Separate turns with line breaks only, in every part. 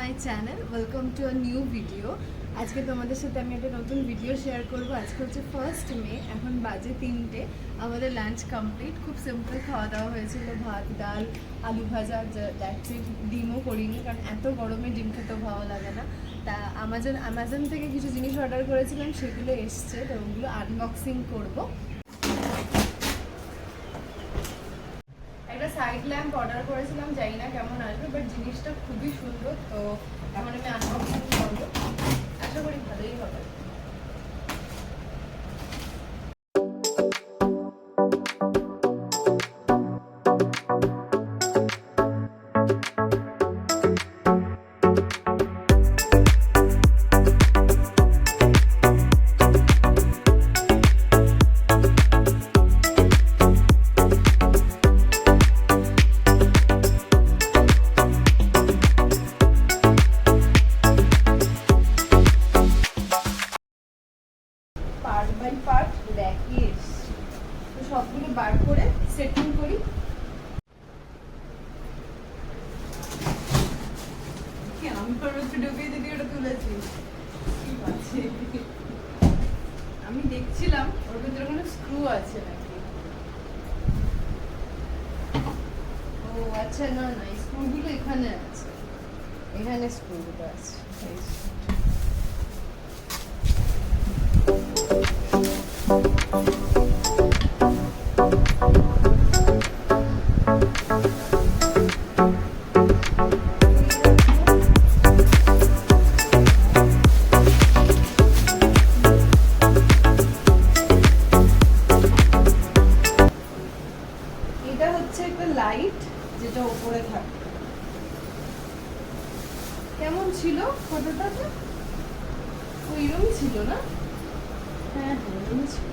My channel, welcome to a new video. আজকে তোমাদের সাথে আমি একটা নতুন ভিডিও শেয়ার করব। আজকে হচ্ছে 1 মে, এখন বাজে 3টে। আমাদের লাঞ্চ কমপ্লিট, খুব সিম্পল খাওয়া দাওয়া হয়েছিল, ভাত ডাল আলু ভাজা, দ্যাটস ইট। ডিমও করিনি কারণ এত গরমে ডিম খেতেও ভালো লাগে না। তা অ্যামাজন থেকে কিছু জিনিস অর্ডার করেছিলাম, সেগুলো এসছে, তো ওগুলো আনবক্সিং করবো। একটা সাইড ল্যাম্প অর্ডার করেছিলাম, জানি না কেমন আসবে, বাট জিনিসটা খুবই সুন্দর। তো এখন আমি আনবক্সিং করবো, আশা করি ভালোই হবে। পার্ট বাই পার্ট র্যাকে এসছে, তো সবগুলো বার করে সেটিং করি। আমি একটু ডুবিয়ে দিদি ওটা তুলেছি, ঠিক আছে। আমি দেখছিলাম ওর ভিতরে কোনো স্ক্রু আছে নাকি। ও আচ্ছা, না না, স্ক্রুগুলো এখানে আছে, এখানে স্ক্রুগুলো আছে। এটা হচ্ছে একটা লাইট, যেটা উপরে থাকে। কেমন ছিল ফটোটাতে? ওইরকমই ছিল না? হ্যাঁ হ্যাঁ, ওইরকমই ছিল।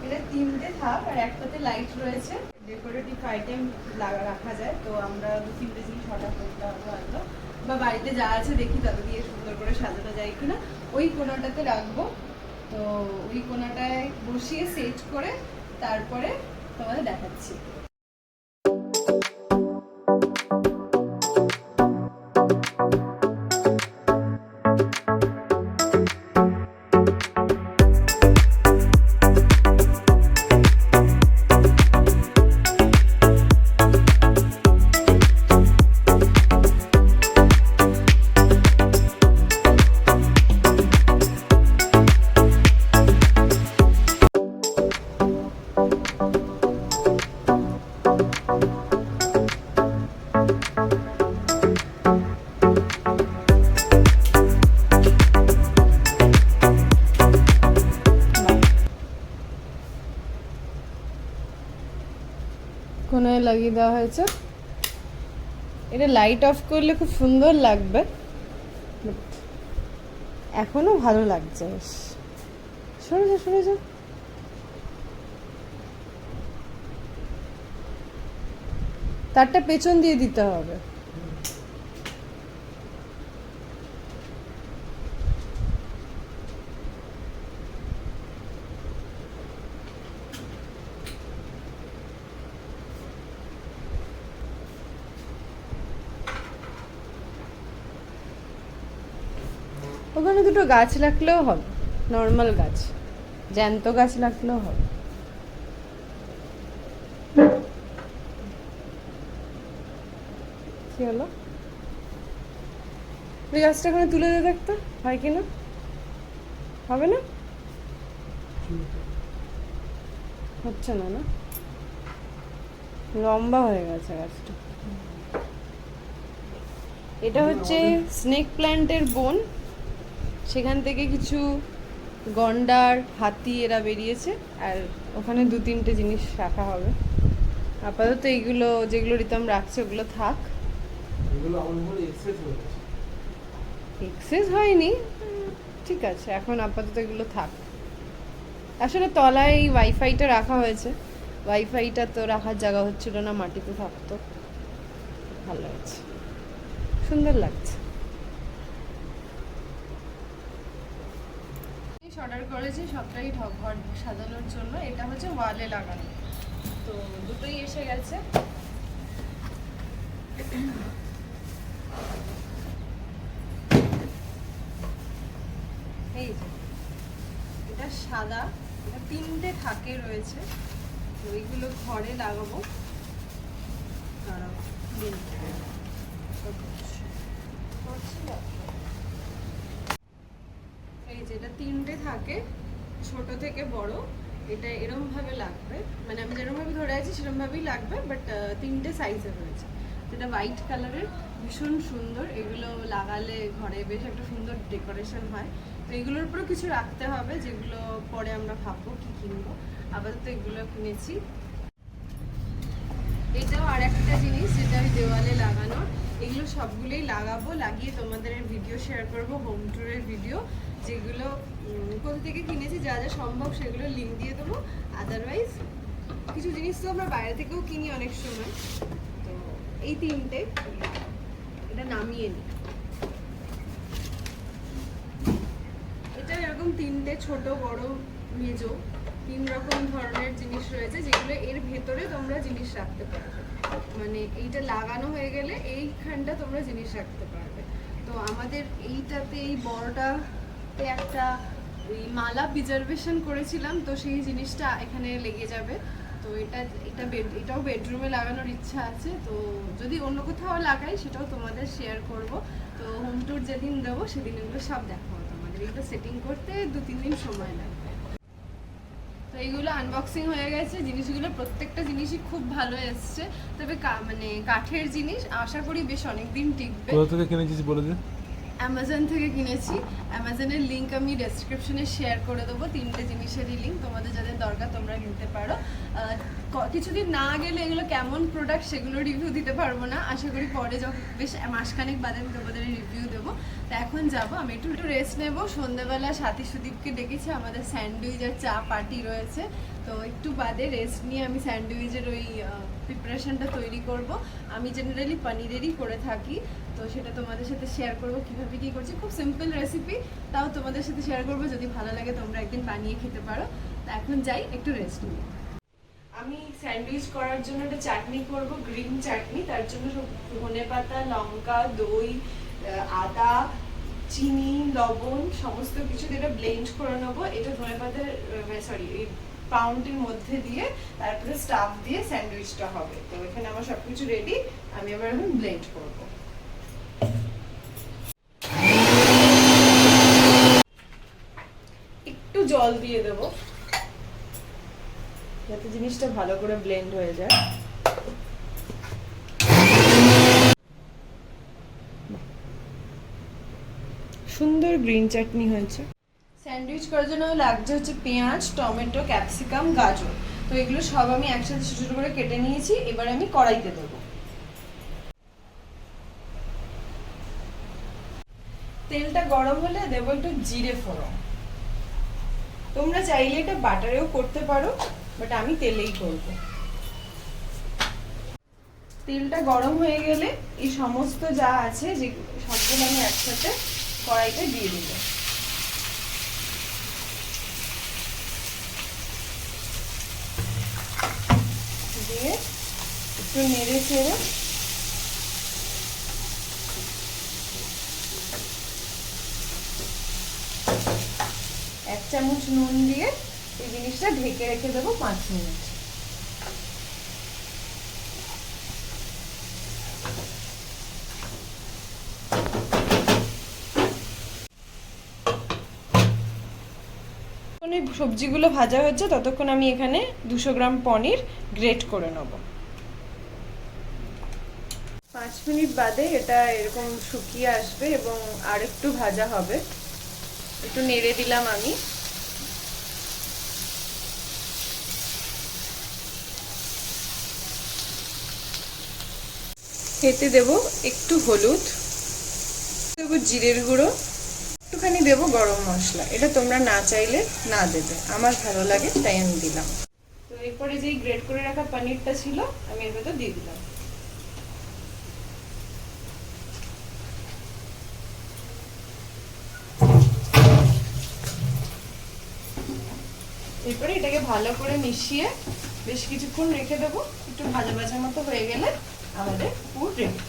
এটা 3টে থাক আর একটাতে লাইট রয়েছে, ডেকোরেটিভ আইটেম রাখা যায়। তো আমরা 2-3টে জিনিস অর্ডার করতে হবে হয়তো, বা বাড়িতে যা আছে দেখি তাতে দিয়ে সুন্দর করে সাজানো যায় কিনা। ওই কোণাটাতে রাখবো, তো ওই কোণাটায় বসিয়ে সেট করে তারপরে তোমাদের দেখাচ্ছি। কোণায় লাগিয়ে দেওয়া হয়েছে। এটা লাইট অফ করলে খুব সুন্দর লাগবে, এখনো ভালো লাগছে। সরে যা সরে যা। তারটা পেছন দিয়ে দিতে হবে। ওখানে দুটো গাছ রাখলেও হবে, নর্মাল গাছ, জ্যান্ত গাছ রাখলেও হবে। কি হলো? ওই গাছটা ওখানে তুলে দিয়ে দেখতো হয় কিনা। হবে না? হচ্ছে না, না লম্বা হয়ে গেছে গাছটা। এটা হচ্ছে স্নেক প্ল্যান্টের বোন, সেখান থেকে কিছু গন্ডার, হাতি এরা বেরিয়েছে, আর ওখানে 2-3টে জিনিস রাখা হবে। আপাতত এইগুলো যেগুলো রিতম রাখছে ওগুলো থাক।
এগুলো আমার মনে এক্সেস হয়েছে,
এক্সেস হয়নি, ঠিক আছে এখন আপাতত এগুলো থাক। আসলে তলায় এই ওয়াইফাইটা রাখা হয়েছে, ওয়াইফাইটা তো রাখার জায়গা হচ্ছিল না, মাটিতে থাকতো। ভালো লাগছে, সুন্দর লাগছে। অর্ডার করেছি সবটাই ঘর সাজানোর জন্য। এটা হচ্ছে ওয়ালে লাগানো, তো দুটোই এসে গেছে। এই যে এটা সাদা, এটা 3টে থাকে রয়েছে, তো এইগুলো ঘরে লাগাবো। এই যে এটা 3টে থাকে, ছোট থেকে বড়। এটা এরম ভাবে লাগবে, মানে আমি যেরকম ভাবে ধরে আছি সেরকম ভাবেই লাগবে, বাট 3টে সাইজে রয়েছে। এটা হোয়াইট কালারের, ভীষণ সুন্দর। এগুলো লাগালে ঘরে বেশ একটা সুন্দর ডেকোরেশন হয়। তো এগুলোর উপরেও কিছু রাখতে হবে, যেগুলো পরে আমরা ভাববো কি কিনবো। আপাতত এগুলো কিনেছি। এটাও আর একটা জিনিস যেটা আমি দেওয়ালে লাগানো, এগুলো সবগুলোই লাগাবো, লাগিয়ে তোমাদের ভিডিও শেয়ার করব, হোম ট্যুরের ভিডিও। যেগুলো কোথা থেকে কিনেছি, যা যা সম্ভব সেগুলো লিঙ্ক দিয়ে দেবো। আদারওয়াইজ কিছু জিনিস তো আমরা বাইরে থেকেও কিনি অনেক সময়। তো এই 3টে, এটা নামিয়ে নিই। এটা এরকম 3টে ছোট বড় মেজো 3 রকম ধরনের জিনিস রয়েছে, যেগুলো এর ভেতরে তোমরা জিনিস রাখতে পারবে। মানে এইটা লাগানো হয়ে গেলে এইখানটা তোমরা জিনিস রাখতে পারবে। তো আমাদের এইটাতে, এই বড়টাতে একটা ওই মালা প্রিজার্ভেশন করেছিলাম, তো সেই জিনিসটা এখানে লেগে যাবে। তো এটাও বেডরুমে লাগানোর ইচ্ছা আছে। তো যদি অন্য কোথাও লাগাই সেটাও তোমাদের শেয়ার করব। তো হোম ট্যুর যেদিন দেবো সেদিন এগুলো সব দেখাবো তোমাদের। এগুলো সেটিং করতে 2-3 দিন সময় লাগবে। তো এইগুলো আনবক্সিং হয়ে গেছে। জিনিসগুলো প্রত্যেকটা জিনিসই খুব ভালো এসছে, তবে মানে কাঠের জিনিস, আশা করি বেশ অনেকদিন টিকবে।
কোথা থেকে কিনেছিস বলে দে?
অ্যামাজন থেকে কিনেছি। অ্যামাজনের লিঙ্ক আমি ডেসক্রিপশনে শেয়ার করে দেবো, 3টে জিনিসেরই লিঙ্ক। তোমাদের যাদের দরকার তোমরা নিতে পারো। কিছুদিন না গেলে এগুলো কেমন প্রোডাক্ট সেগুলো রিভিউ দিতে পারবো না, আশা করি পরে যখন বেশ মাসখানেক বাদে আমি তোমাদের রিভিউ দেবো। তো এখন যাবো, আমি একটু রেস্ট নেবো। সন্ধ্যেবেলা সাথী সুদীপকে ডেকেছি, আমাদের স্যান্ডউইচ আর চা পার্টি রয়েছে। তো একটু বাদে রেস্ট নিয়ে আমি স্যান্ডউইচের ওই প্রিপারেশনটা তৈরি করব। আমি জেনারেলি পনিরেরই করে থাকি, তো সেটা তোমাদের সাথে শেয়ার করবো কীভাবে কী করছি। খুব সিম্পল রেসিপি, তাও তোমাদের সাথে শেয়ার করবো। যদি ভালো লাগে তোমরা একদিন বানিয়ে খেতে পারো। তো এখন যাই, একটু রেস্ট নিই। আমি স্যান্ডউইচ করার জন্য একটা চাটনি করব, গ্রিন চাটনি। তার জন্য ধনেপাতা, লঙ্কা, দই, আদা, চিনি, লবণ সমস্ত কিছু দিয়ে ব্লেন্ড করে নেবো। এটা ধনেপাতার এই পাউন্ডের মধ্যে দিয়ে তারপরে স্টাফ দিয়ে স্যান্ডউইচটা হবে। তো এখানে আমার সবকিছু রেডি, আমি আবার এখন ব্লেন্ড করবো। একটু জল দিয়ে দেবো যাতে জিনিসটা ভালো করে ব্লেন্ড হয়ে যায়। সুন্দর গ্রিন চাটনি হয়েছে। স্যান্ডউইচ করার জন্য লাগছে হচ্ছে পেঁয়াজ, টমেটো, ক্যাপসিকাম, গাজর। তো এগুলো সব আমি একসাথে ছোট ছোট করে কেটে নিয়েছি। এবার আমি কড়াইতে দেবো। তেলটা গরম হলে দেবো একটু জিরে ফোড়ন। তোমরা চাইলে এটা বাটারেও করতে পারো, বাট আমি তেলেই করব। তেলটা গরম হয়ে গেলে এই সমস্ত যা আছে যে সবগুলো আমি একসাথে কড়াইতে দিয়ে দেবো। দিয়ে একটু নেড়ে চেড়ে এক চামচ নুন দিয়ে এই জিনিসটা ঢেকে রেখে দেবো 5 মিনিট। সবজিগুলো ভাজা হচ্ছে, ততক্ষণ আমি এখানে 200 গ্রাম পনির গ্রেট করে নেব। 5 মিনিট বাদে এটা এরকম শুকিয়ে আসবে এবং আর একটু ভাজা হবে। একটু নেড়ে দিলাম আমি। এতে দেব একটু হলুদ, দেবো জিরের গুঁড়ো, একটুখানি দেবো গরম মশলা। এটা তোমরা না চাইলে না দেবে, আমার ভালো লাগে তাই আমি দিলাম। তো এরপরে যেই গ্রেট করে রাখা পনিরটা ছিল আমি এর ভেতর দিয়ে দিলাম। এরপরে এটাকে ভালো করে মিশিয়ে বেশ কিছুক্ষণ রেখে দেবো। একটু ভাজা ভাজা মতো হয়ে গেলে আমাদের পুর রেডি।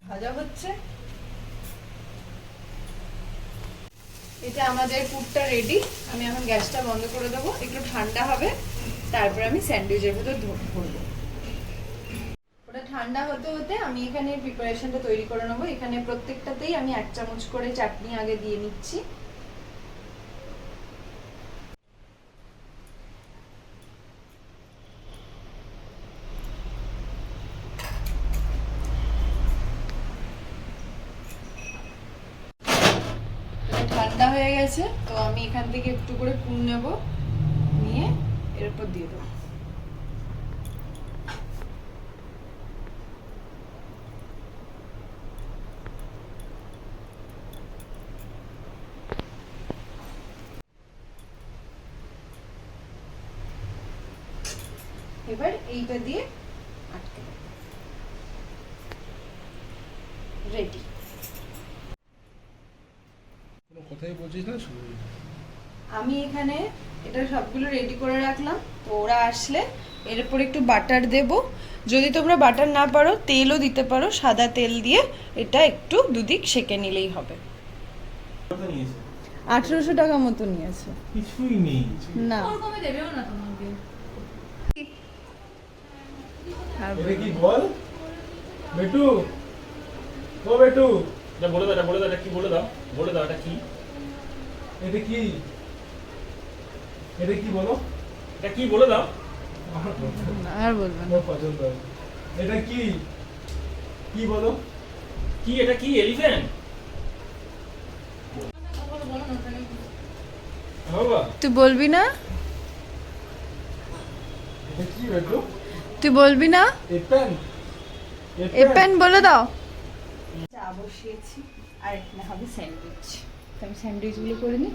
ভাজা হচ্ছে, এটা আমাদের পুরটা রেডি। আমি এখন গ্যাসটা বন্ধ করে দেবো, একটু ঠান্ডা হবে, তারপর আমি স্যান্ডউইচের ভেতর ভরবো। ওটা ঠান্ডা হতে হতে আমি এখানে প্রিপারেশনটা তৈরি করে নেবো। এখানে প্রত্যেকটাতেই আমি 1 চামচ করে চাটনি আগে দিয়ে নিচ্ছি। ঠান্ডা হয়ে গেছে, তো আমি এখান থেকে একটু করে পুর নেব, নিয়ে এর উপর দিয়ে দেবো। এবার এইটা দিয়ে আটকে দেবো। রেডি।
কোথায় বলছিস না শুনি।
আমি এখানে এটা সবগুলো রেডি করে রাখলাম, তো ওরা আসলে এর উপর একটু বাটার দেব। যদি তোমরা বাটার না পারো তেলও দিতে পারো, সাদা তেল দিয়ে এটা একটু দুদিক সেঁকে নিলেই হবে। 1800 টাকা মতো নিয়েছে।
কিছুই নেই
না
কমে দেবেও না তোমাকে।
এটা কি বল বেটু, ও বেটু,
এটা বলে দাও, এটা বলে দাও, এটা কি বলে দাও, বলে দাও এটা কি,
এটা কি, এটা কি বলো,
এটা কি বলে দাও।
আর বলবো না।
আমার পছন্দ হয়। এটা কি, কি বলো,
কি এটা কি এলিফ্যান্ট?
বাবা
তুই বলবি না?
এটা কি বেটু,
তুই বলবি না?
এপেন,
এপেন বলে দাও। চা বসিয়েছি আর এখানে হবে স্যান্ডউইচ। আমি স্যান্ডউইচ গুলো করে নিই।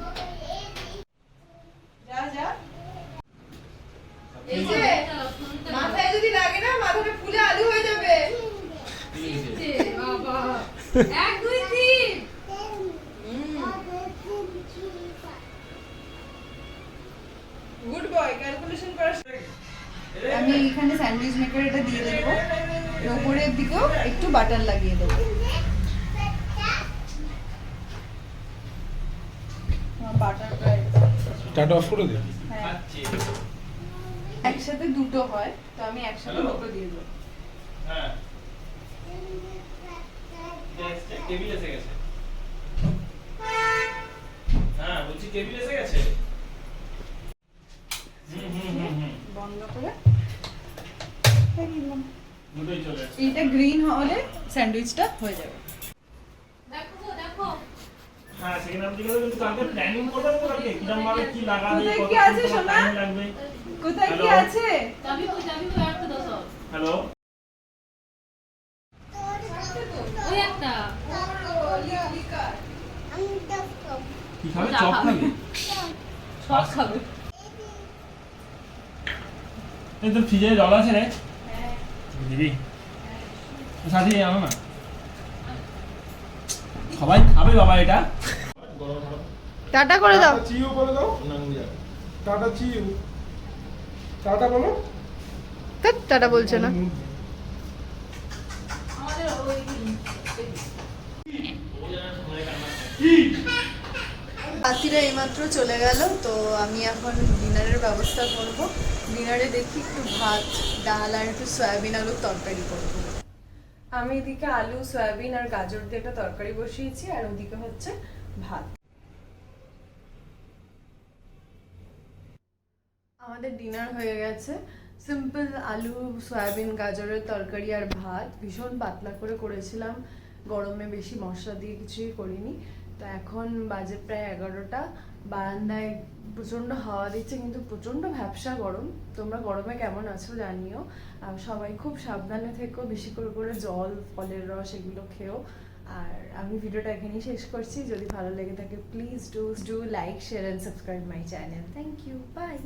যা যা, এই যে মাথায় যদি লাগে না, মাথাটা ফুলে আলু হয়ে যাবে।
বাবা 1 2 3
গুড বয়, ক্যালকুলেশন করা। আমি এখানে স্যান্ডউইচ মেকার এটা দিয়ে দেবো, এর উপরের দিকেও একটু বাটার লাগিয়ে দেবো। বাটার প্রায়
টাটা অফ করে দে।
হ্যাঁ, একসাথে দুটো হয়, তো আমি একসাথে দুটো দিয়ে দেবো।
হ্যাঁ টেবিল এসে গেছে। হ্যাঁ বলছি টেবিল এসে গেছে।
বন্ধ করে দিলাম।
দুটোই চলে আসছে।
এইটা গ্রিন হলে স্যান্ডউইচটা হয়ে যাবে।
দেখো দেখো
হ্যাঁ সেখানে আপনি জিজ্ঞাসা কিন্তু কালকে প্ল্যানিং করবেন তো, কালকে কিরকম ভাবে কি লাগাবে,
কোথায়
কত
কি আছে সোনা?
টাইম লাগবে।
কোথায় কি
Hello?
আছে?
চাবি কই আর তো দাও সব।
হ্যালো
ওই একটা
কি খাবে,
চা
চপ
খাবে।
খাবে?
সব খাবে।
এই তোর ফ্রিজে জল আছে রে, দিবি সাথে আনো না, সবাই খাবে বাবা এটা।
টাটা করে দাও।
টাটা চিউ বলে দাও, টাটা চিউ, টাটা বলো।
টাটা বলছে না।
আমাদের ওই
বাতিরা এইমাত্র চলে গেল, তো আমি এখন ডিনারের ব্যবস্থা করব। ডিনারে দেখি একটু ভাত, ডাল আর একটু সয়াবিন আলুর তরকারি করব। আমি এদিকে আলু, সয়াবিন আর গাজর দিয়ে একটা তরকারি বসিয়েছি, আর ওদিকে হচ্ছে ভাত। আমাদের ডিনার হয়ে গেছে। সিম্পল আলু, সয়াবিন, গাজরের তরকারি আর ভাত। ভীষণ পাতলা করে করেছিলাম, গরমে বেশি মশলা দিয়ে কিছুই করিনি। তো এখন বাজে প্রায় 11টা, বারান্দায় প্রচণ্ড হাওয়া দিচ্ছে কিন্তু প্রচণ্ড ভ্যাপসা গরম। তোমরা গরমে কেমন আছো জানিও। আর সবাই খুব সাবধানে থেকো, বেশি করে জল, ফলের রস এগুলো খেও। আর আমি ভিডিওটা এখানেই শেষ করছি। যদি ভালো লেগে থাকে please do like, share and subscribe my channel. Thank you, by.